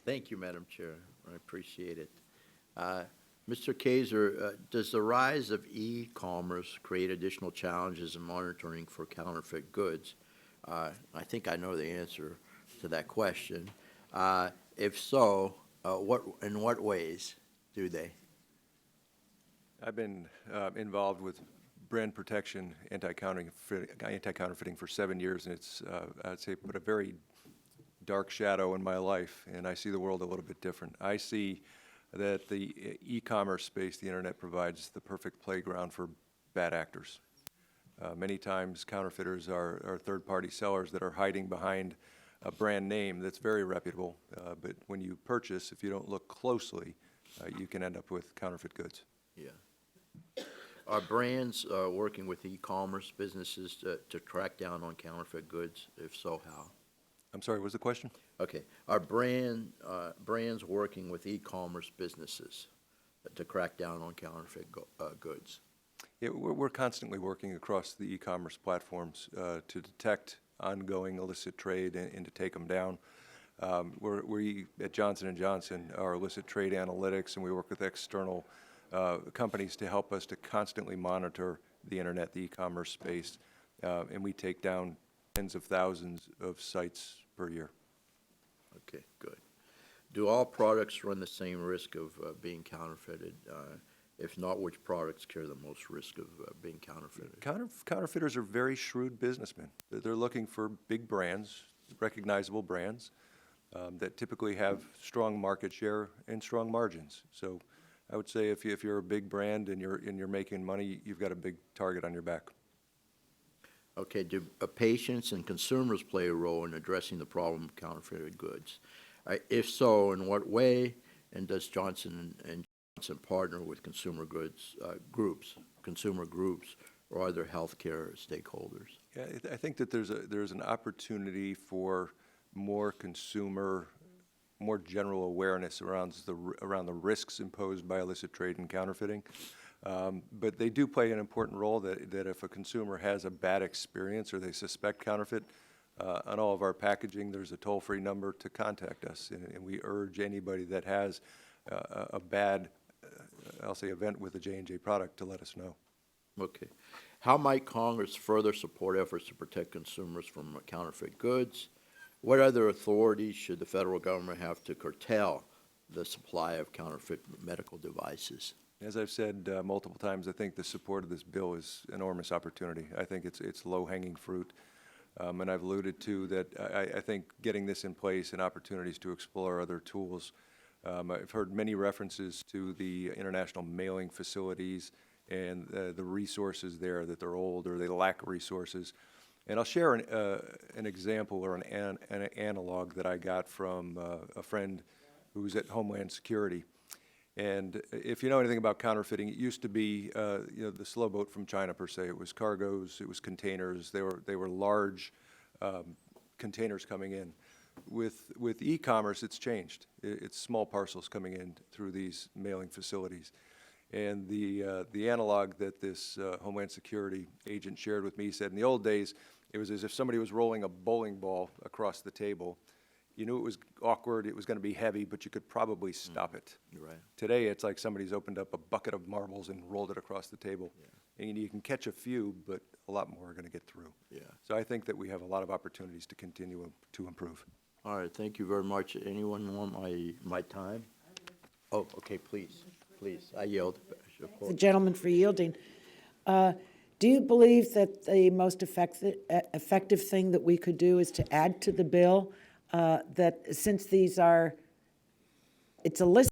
Thank you, Madam Chair. I appreciate it. Mr. Kaiser, does the rise of e-commerce create additional challenges in monitoring for counterfeit goods? I think I know the answer to that question. If so, in what ways do they? I've been involved with brand protection, anti-counterfeiting for 7 years, and it's, I'd say, put a very dark shadow in my life, and I see the world a little bit different. I see that the e-commerce space, the internet, provides the perfect playground for bad actors. Many times counterfeiters are third-party sellers that are hiding behind a brand name that's very reputable, but when you purchase, if you don't look closely, you can end up with counterfeit goods. Yeah. Are brands working with e-commerce businesses to track down on counterfeit goods? If so, how? I'm sorry, what was the question? Okay. Are brands working with e-commerce businesses to crack down on counterfeit goods? Yeah, we're constantly working across the e-commerce platforms to detect ongoing illicit trade and to take them down. We at Johnson & Johnson are illicit trade analytics, and we work with external companies to help us to constantly monitor the internet, the e-commerce space, and we take down tens of thousands of sites per year. Okay, good. Do all products run the same risk of being counterfeited? If not, which products carry the most risk of being counterfeited? Counterfeiters are very shrewd businessmen. They're looking for big brands, recognizable brands that typically have strong market share and strong margins. So I would say if you're a big brand and you're making money, you've got a big target on your back. Okay, do patients and consumers play a role in addressing the problem of counterfeited goods? If so, in what way? And does Johnson & Johnson partner with consumer goods consumer groups, or other healthcare stakeholders? Yeah, I think that there's an opportunity for more general awareness around the risks imposed by illicit trade and counterfeiting. But they do play an important role that if a consumer has a bad experience or they suspect counterfeit, on all of our packaging there's a toll-free number to contact us, and we urge anybody that has a bad, I'll say, event with a J&J product to let us know. Okay. How might Congress further support efforts to protect consumers from counterfeit goods? What other authorities should the federal government have to curtail the supply of counterfeit medical devices? As I've said multiple times, I think the support of this bill is enormous opportunity. I think it's low-hanging fruit. And I've alluded to that I think getting this in place and opportunities to explore other tools. I've heard many references to the international mailing facilities and the resources there, that they're old or they lack resources. And I'll share an example or an analog that I got from a friend who's at Homeland Security. And if you know anything about counterfeiting, it used to be the slow boat from China per se. It was cargoes, it was containers. They were large containers coming in. With e-commerce, it's changed. It's small parcels coming in through these mailing facilities. And the analog that this Homeland Security agent shared with me said in the old days, it was as if somebody was rolling a bowling ball across the table. You knew it was awkward, it was going to be heavy, but you could probably stop it. Right. Today, it's like somebody's opened up a bucket of marbles and rolled it across the table. Yeah. And you can catch a few, but a lot more are going to get through. Yeah. So I think that we have a lot of opportunities to continue to improve. All right, thank you very much. Anyone want my time? Oh, okay, please, I yield. The gentleman for yielding. Do you believe that the most effective thing that we could do is to add to the bill that since it's a list